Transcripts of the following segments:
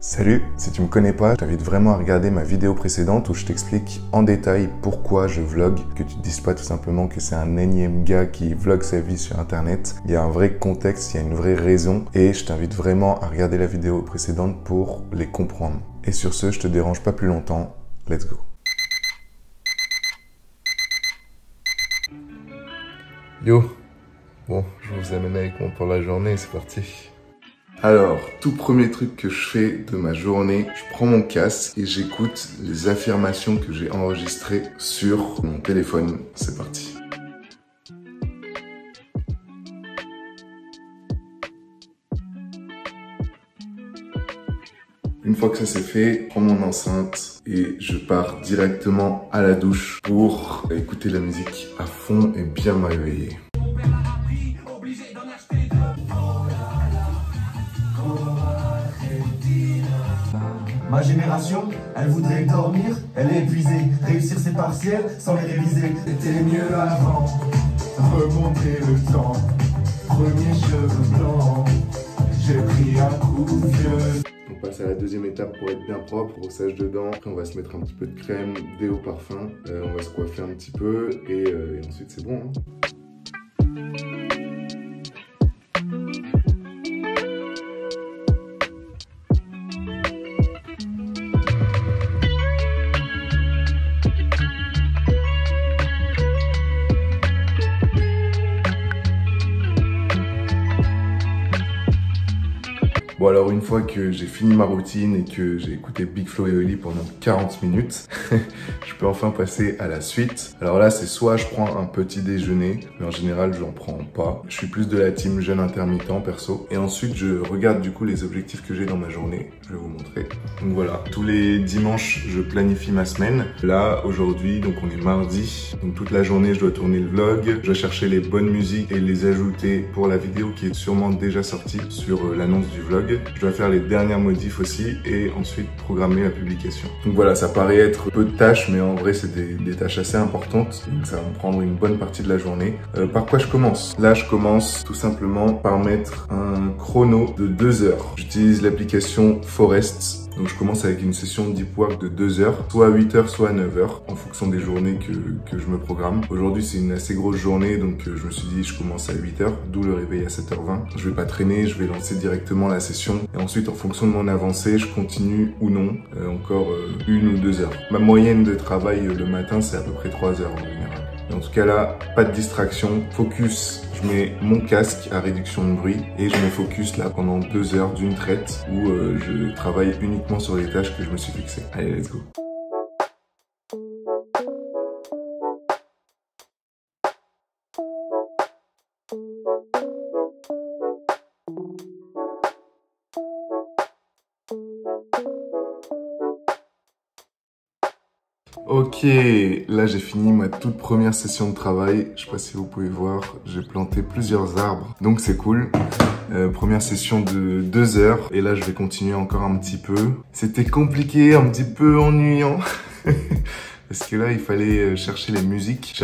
Salut, si tu me connais pas, je t'invite vraiment à regarder ma vidéo précédente où je t'explique en détail pourquoi je vlog, que tu te dises pas tout simplement que c'est un énième gars qui vlog sa vie sur internet. Il y a un vrai contexte, il y a une vraie raison et je t'invite vraiment à regarder la vidéo précédente pour les comprendre. Et sur ce, je te dérange pas plus longtemps, let's go. Yo, bon, je vous amène avec moi pour la journée, c'est parti. Alors, tout premier truc que je fais de ma journée, je prends mon casque et j'écoute les affirmations que j'ai enregistrées sur mon téléphone. C'est parti. Une fois que ça c'est fait, je prends mon enceinte et je pars directement à la douche pour écouter la musique à fond et bien me réveiller. Ma génération, elle voudrait dormir, elle est épuisée, réussir ses partiels sans les réviser. C'était mieux avant, remonter le temps, premier cheveux blancs, j'ai pris un coup vieux. On passe à la deuxième étape pour être bien propre, brossage de dents. Après on va se mettre un petit peu de crème, déo parfum, on va se coiffer un petit peu et ensuite c'est bon. Bon alors une fois que j'ai fini ma routine et que j'ai écouté Big Flo et Oli pendant 40 minutes, je peux enfin passer à la suite. Alors là c'est soit je prends un petit déjeuner, mais en général je n'en prends pas. Je suis plus de la team jeûne intermittent perso. Et ensuite je regarde du coup les objectifs que j'ai dans ma journée. Je vais vous montrer. Donc voilà, tous les dimanches je planifie ma semaine. Là aujourd'hui donc on est mardi, donc toute la journée je dois tourner le vlog. Je dois chercher les bonnes musiques et les ajouter pour la vidéo qui est sûrement déjà sortie sur l'annonce du vlog. Je dois faire les dernières modifs aussi et ensuite programmer la publication. Donc voilà, ça paraît être peu de tâches, mais en vrai c'est des tâches assez importantes. Donc ça va me prendre une bonne partie de la journée. Par quoi je commence? Là je commence tout simplement par mettre un chrono de 2 heures. J'utilise l'application Forest. Donc je commence avec une session deep work de 2 heures, soit à 8 heures, soit à 9 heures, en fonction des journées que je me programme. Aujourd'hui c'est une assez grosse journée, donc je me suis dit je commence à 8 heures, d'où le réveil à 7h20. Je vais pas traîner, je vais lancer directement la session. Et ensuite en fonction de mon avancée, je continue ou non, encore 1 ou 2 heures. Ma moyenne de travail le matin c'est à peu près 3 heures en général. Et en tout cas là, pas de distraction, focus. Je mets mon casque à réduction de bruit et je me focus là pendant 2 heures d'une traite où je travaille uniquement sur les tâches que je me suis fixées. Allez, let's go. Ok, là j'ai fini ma toute première session de travail. Je sais pas si vous pouvez voir, j'ai planté plusieurs arbres, donc c'est cool. Première session de 2 heures et là je vais continuer encore un petit peu. C'était compliqué, un petit peu ennuyant. Parce que là, il fallait chercher les musiques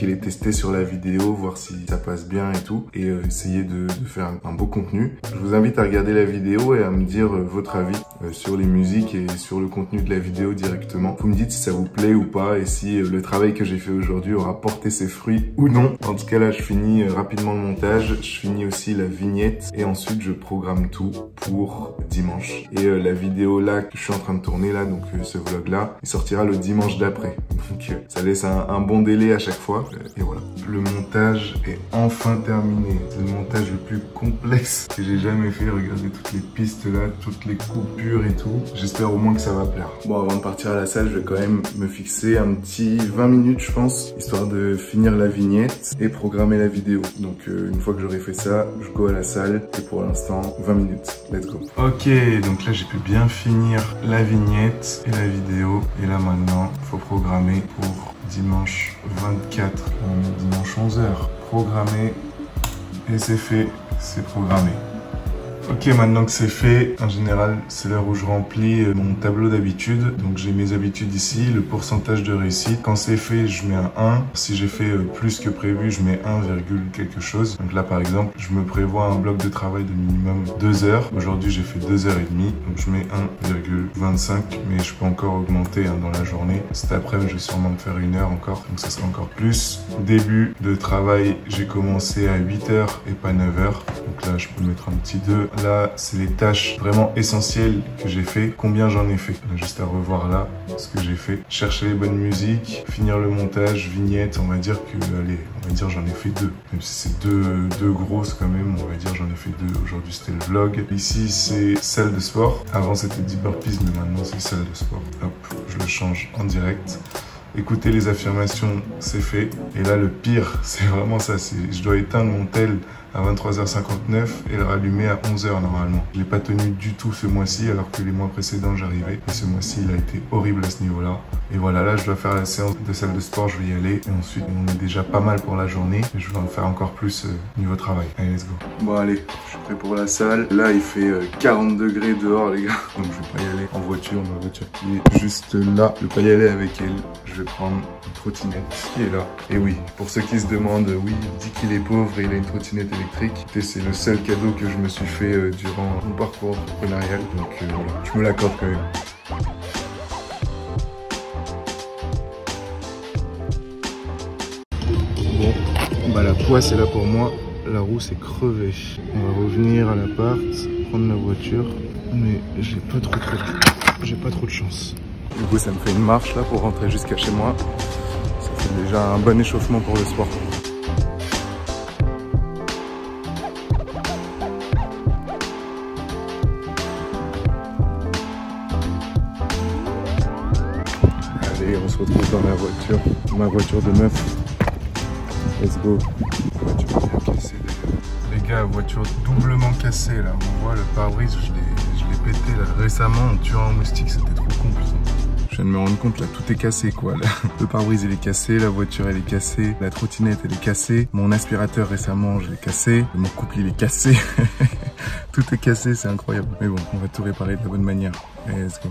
et les tester sur la vidéo, voir si ça passe bien et tout, et essayer de faire un beau contenu. Je vous invite à regarder la vidéo et à me dire votre avis sur les musiques et sur le contenu de la vidéo directement. Vous me dites si ça vous plaît ou pas et si le travail que j'ai fait aujourd'hui aura porté ses fruits ou non. En tout cas, là, je finis rapidement le montage, je finis aussi la vignette et ensuite je programme tout pour dimanche. Et la vidéo là que je suis en train de tourner là, donc ce vlog là, il sortira le dimanche d'après. Donc ça laisse un bon délai à chaque fois. Et voilà. Le montage est enfin terminé. C'est le montage le plus complexe que j'ai jamais fait. Regardez toutes les pistes là, toutes les coupures et tout. J'espère au moins que ça va plaire. Bon, avant de partir à la salle, je vais quand même me fixer un petit 20 minutes, je pense, histoire de finir la vignette et programmer la vidéo. Donc une fois que j'aurai fait ça, je go à la salle. Et pour l'instant, 20 minutes. Let's go. Ok, donc là j'ai pu bien finir la vignette et la vidéo. Et là maintenant, faut programmer pour dimanche 24, on est dimanche 11h, programmé et c'est fait, c'est programmé. Ok, maintenant que c'est fait, en général, c'est l'heure où je remplis mon tableau d'habitude. Donc j'ai mes habitudes ici, le pourcentage de réussite. Quand c'est fait, je mets un 1. Si j'ai fait plus que prévu, je mets 1, quelque chose. Donc là, par exemple, je me prévois un bloc de travail de minimum 2 heures. Aujourd'hui, j'ai fait 2h30. Donc je mets 1,25, mais je peux encore augmenter dans la journée. Cet après-midi, je vais sûrement me faire 1 heure encore. Donc ça sera encore plus. Début de travail, j'ai commencé à 8h et pas 9h. Donc là, je peux mettre un petit 2. Là, c'est les tâches vraiment essentielles que j'ai fait. Combien j'en ai fait? On a juste à revoir là ce que j'ai fait. Chercher les bonnes musiques, finir le montage, vignette. On va dire que, allez, on va dire j'en ai fait 2. Même si c'est deux grosses quand même, on va dire j'en ai fait 2. Aujourd'hui, c'était le vlog. Ici, c'est salle de sport. Avant, c'était 10 burpees, mais maintenant, c'est salle de sport. Hop, je le change en direct. Écouter les affirmations, c'est fait. Et là, le pire, c'est vraiment ça. Je dois éteindre mon tel à 23h59 et le rallumer à 11h normalement. Je l'ai pas tenu du tout ce mois-ci, alors que les mois précédents, j'arrivais. Et ce mois-ci, il a été horrible à ce niveau-là. Et voilà, là, je dois faire la séance de salle de sport, je vais y aller. Et ensuite, on est déjà pas mal pour la journée. Et je vais en faire encore plus niveau travail. Allez, let's go. Bon, allez, je suis prêt pour la salle. Là, il fait 40 degrés dehors, les gars. Donc, je vais pas y aller en voiture. Ma voiture qui est juste là. Je vais pas y aller avec elle. Je vais prendre une trottinette qui est là. Et oui, pour ceux qui se demandent, oui, il dit qu'il est pauvre et il a une trottinette électrique. Et c'est le seul cadeau que je me suis fait durant mon parcours entrepreneurial. Donc voilà, je me l'accorde quand même. Bon, bah la poisse est là pour moi. La roue s'est crevée. On va revenir à l'appart, prendre la voiture. Mais j'ai pas trop de chance. Du coup, ça me fait une marche là pour rentrer jusqu'à chez moi. Ça fait déjà un bon échauffement pour le sport. Allez, on se retrouve dans ma voiture de meuf. Let's go. Voiture bien cassée d'ailleurs. Les gars, voiture doublement cassée là. On voit le pare-brise, je l'ai pété là. Récemment, en tuant un moustique, c'était trop con putain. Je viens de me rendre compte là, tout est cassé quoi. Le pare-brise il est cassé, la voiture elle est cassée, la trottinette elle est cassée, mon aspirateur récemment je l'ai cassé, mon couple il est cassé. Tout est cassé, c'est incroyable. Mais bon, on va tout réparer de la bonne manière. Allez, let's go.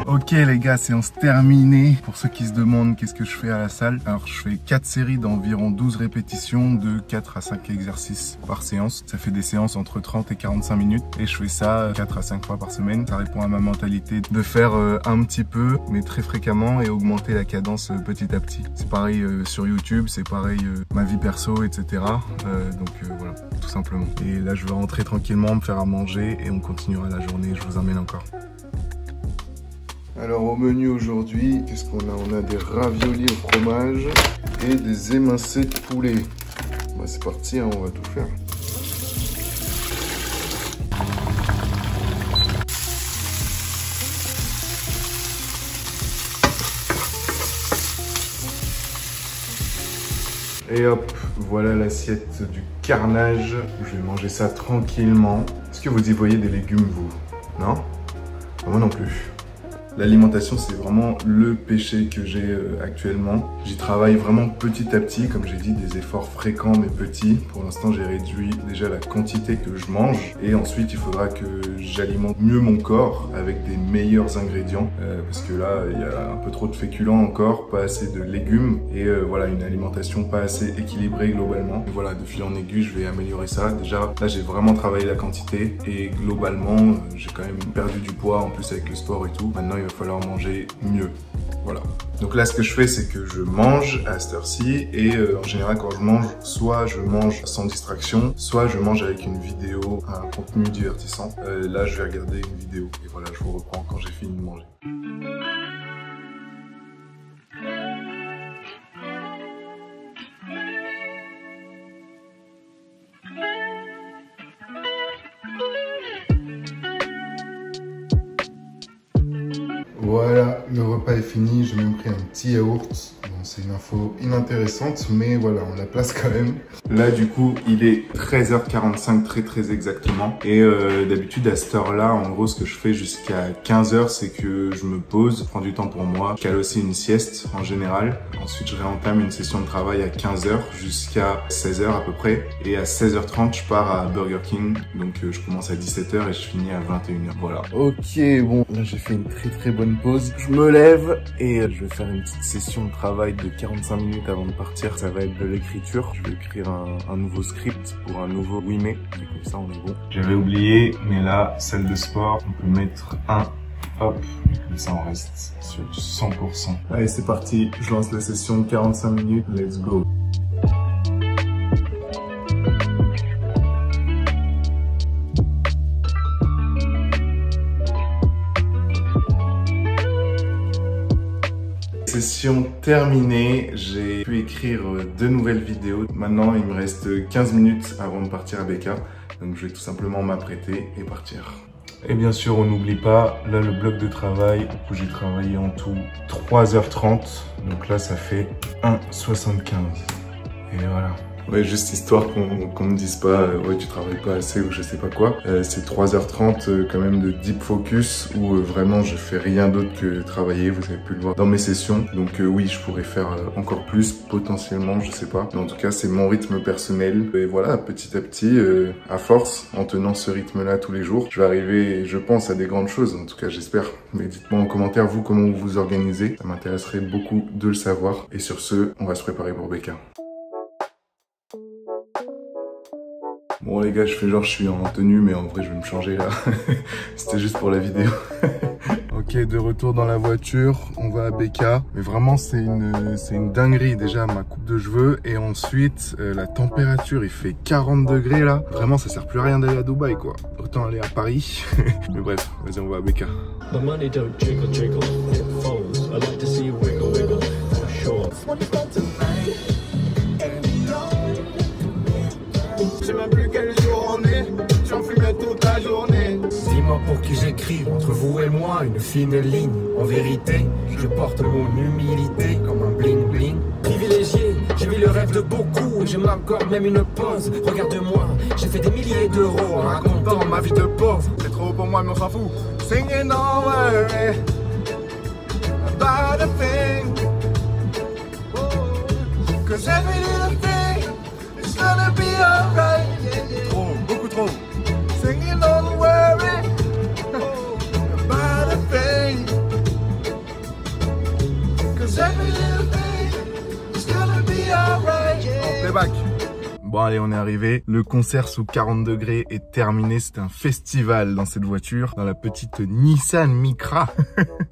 Ok les gars, séance terminée. Pour ceux qui se demandent qu'est-ce que je fais à la salle, alors je fais 4 séries d'environ 12 répétitions de 4 à 5 exercices par séance. Ça fait des séances entre 30 et 45 minutes et je fais ça 4 à 5 fois par semaine. Ça répond à ma mentalité de faire un petit peu mais très fréquemment et augmenter la cadence petit à petit. C'est pareil sur YouTube, c'est pareil ma vie perso, etc. Donc voilà, tout simplement. Et là je vais rentrer tranquillement, me faire à manger et on continuera la journée, je vous emmène encore. Alors au menu aujourd'hui, qu'est-ce qu'on a? On a des raviolis au fromage et des émincés de poulet. Bah, c'est parti, hein, on va tout faire. Et hop, voilà l'assiette du carnage. Je vais manger ça tranquillement. Est-ce que vous y voyez des légumes, vous? Non? Moi non plus. L'alimentation, c'est vraiment le péché que j'ai actuellement. J'y travaille vraiment petit à petit, comme j'ai dit, des efforts fréquents mais petits. Pour l'instant, j'ai réduit déjà la quantité que je mange. Et ensuite, il faudra que j'alimente mieux mon corps avec des meilleurs ingrédients. Parce que là, il y a un peu trop de féculents encore, pas assez de légumes. Et voilà, une alimentation pas assez équilibrée globalement. Et voilà, de fil en aiguille, je vais améliorer ça. Déjà, là, j'ai vraiment travaillé la quantité. Et globalement, j'ai quand même perdu du poids, en plus avec le sport et tout. Maintenant, il va falloir manger mieux. Voilà. Donc là, ce que je fais, c'est que je mange à cette heure-ci et en général, quand je mange, soit je mange sans distraction, soit je mange avec une vidéo, un contenu divertissant. Là, je vais regarder une vidéo et voilà, je vous reprends quand j'ai fini de manger. Voilà, le repas est fini. J'ai même pris un petit yaourt. Bon, c'est une info inintéressante, mais voilà, on la place quand même. Là, du coup, il est 13h45, très exactement. Et d'habitude, à cette heure-là, en gros, ce que je fais jusqu'à 15h, c'est que je me pose, je prends du temps pour moi. Je cale aussi une sieste, en général. Ensuite, je réentame une session de travail à 15h jusqu'à 16h à peu près. Et à 16h30, je pars à Burger King. Donc, je commence à 17h et je finis à 21h. Voilà. Ok, bon, là, j'ai fait une très bonne pause. Je me lève et je vais faire une petite session de travail de 45 minutes avant de partir. Ça va être de l'écriture. Je vais écrire un nouveau script pour un nouveau 8 mai. Et comme ça, on est bon. J'avais oublié, mais là, salle de sport, on peut mettre un. Hop, comme ça on reste sur 100%. Allez, c'est parti. Je lance la session de 45 minutes. Let's go. Session terminée, j'ai pu écrire 2 nouvelles vidéos. Maintenant, il me reste 15 minutes avant de partir à BK. Donc, je vais tout simplement m'apprêter et partir. Et bien sûr, on n'oublie pas, là, le bloc de travail où j'ai travaillé en tout 3h30. Donc là, ça fait 1,75. Et voilà. Ouais, juste histoire qu'on me dise pas, ouais, tu travailles pas assez ou je sais pas quoi. C'est 3h30 quand même de deep focus où vraiment je fais rien d'autre que travailler. Vous avez pu le voir dans mes sessions. Donc oui, je pourrais faire encore plus potentiellement, je sais pas. Mais en tout cas, c'est mon rythme personnel. Et voilà, petit à petit, à force, en tenant ce rythme-là tous les jours, je vais arriver, je pense, à des grandes choses. En tout cas, j'espère. Mais dites-moi en commentaire, vous, comment vous vous organisez. Ça m'intéresserait beaucoup de le savoir. Et sur ce, on va se préparer pour BK. Bon les gars, je fais genre je suis en tenue, mais en vrai je vais me changer là. C'était juste pour la vidéo. Ok, de retour dans la voiture, on va à BK. Mais vraiment c'est une dinguerie déjà ma coupe de cheveux. Et ensuite la température, il fait 40 degrés là. Vraiment ça sert plus à rien d'aller à Dubaï quoi. Autant aller à Paris. Mais bref, vas-y on va à BK. Je sais même plus quel jour on est, j'en fumais toute la journée. Dis-moi pour qui j'écris, entre vous et moi, une fine ligne. En vérité, je porte mon humilité comme un bling bling. Privilégié, j'ai mis le rêve de beaucoup et je m'accorde même une pause. Regarde-moi, j'ai fait des milliers d'euros en racontant ma vie de pauvre. C'est trop pour moi mais on s'en fout. Singing don't worry about a thing, cause every little thing is gonna be alright. Trop, beaucoup trop. Singing don't worry about a thing, cause every little thing is gonna be alright. Playback. Bon allez, on est arrivé. Le concert sous 40 degrés est terminé. C'était un festival dans cette voiture, dans la petite Nissan Micra.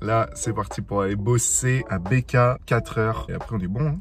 Là, c'est parti pour aller bosser à BK 4 heures. Et après, on est bon, hein.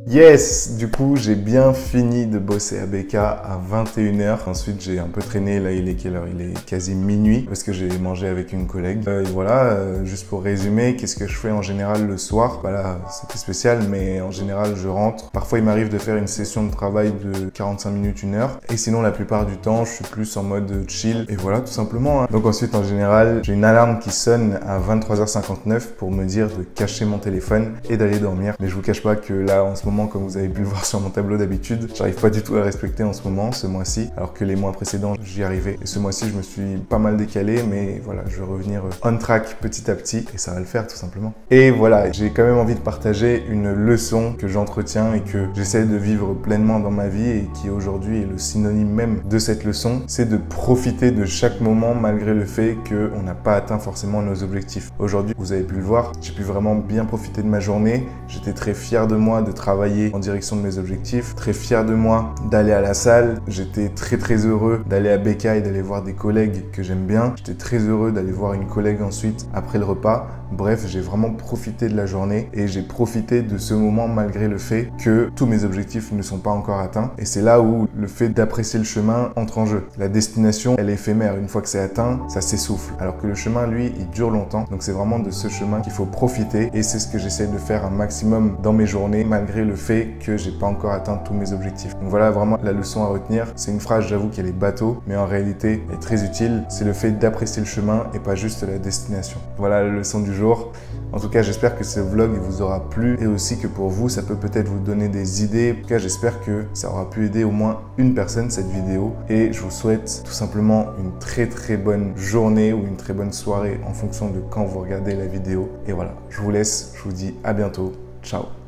Yes, du coup, j'ai bien fini de bosser à BK à 21h. Ensuite, j'ai un peu traîné. Là, il est quelle heure? Il est quasi minuit parce que j'ai mangé avec une collègue. Et voilà, juste pour résumer, qu'est-ce que je fais en général le soir? Voilà, c'était spécial, mais en général, je rentre. Parfois, il m'arrive de faire une session de travail de 45 minutes, 1 heure. Et sinon, la plupart du temps, je suis plus en mode chill. Et voilà, tout simplement, hein. Donc ensuite, en général, j'ai une alarme qui sonne à 23h59 pour me dire de cacher mon téléphone et d'aller dormir. Mais je vous cache pas que là, en ce moment, comme vous avez pu le voir sur mon tableau d'habitude, j'arrive pas du tout à respecter en ce moment, ce mois-ci, alors que les mois précédents, j'y arrivais. Et ce mois-ci, je me suis pas mal décalé, mais voilà, je vais revenir on track petit à petit et ça va le faire tout simplement. Et voilà, j'ai quand même envie de partager une leçon que j'entretiens et que j'essaie de vivre pleinement dans ma vie et qui aujourd'hui est le synonyme même de cette leçon, c'est de profiter de chaque moment malgré le fait qu'on n'a pas atteint forcément nos objectifs. Aujourd'hui, vous avez pu le voir, j'ai pu vraiment bien profiter de ma journée. J'étais très fier de moi de travailler en direction de mes objectifs, très fier de moi d'aller à la salle. J'étais très heureux d'aller à BK et d'aller voir des collègues que j'aime bien. J'étais très heureux d'aller voir une collègue ensuite après le repas. Bref, j'ai vraiment profité de la journée et j'ai profité de ce moment malgré le fait que tous mes objectifs ne sont pas encore atteints. Et c'est là où le fait d'apprécier le chemin entre en jeu. La destination, elle est éphémère. Une fois que c'est atteint, ça s'essouffle. Alors que le chemin, lui, il dure longtemps. Donc c'est vraiment de ce chemin qu'il faut profiter et c'est ce que j'essaie de faire un maximum dans mes journées malgré le fait que j'ai pas encore atteint tous mes objectifs. Donc voilà vraiment la leçon à retenir. C'est une phrase, j'avoue qu'elle est bateau, mais en réalité, elle est très utile. C'est le fait d'apprécier le chemin et pas juste la destination. Voilà la leçon du jour. En tout cas, j'espère que ce vlog vous aura plu et aussi que pour vous, ça peut peut-être vous donner des idées. En tout cas, j'espère que ça aura pu aider au moins une personne cette vidéo et je vous souhaite tout simplement une très bonne journée ou une très bonne soirée en fonction de quand vous regardez la vidéo. Et voilà, je vous laisse, je vous dis à bientôt. Ciao.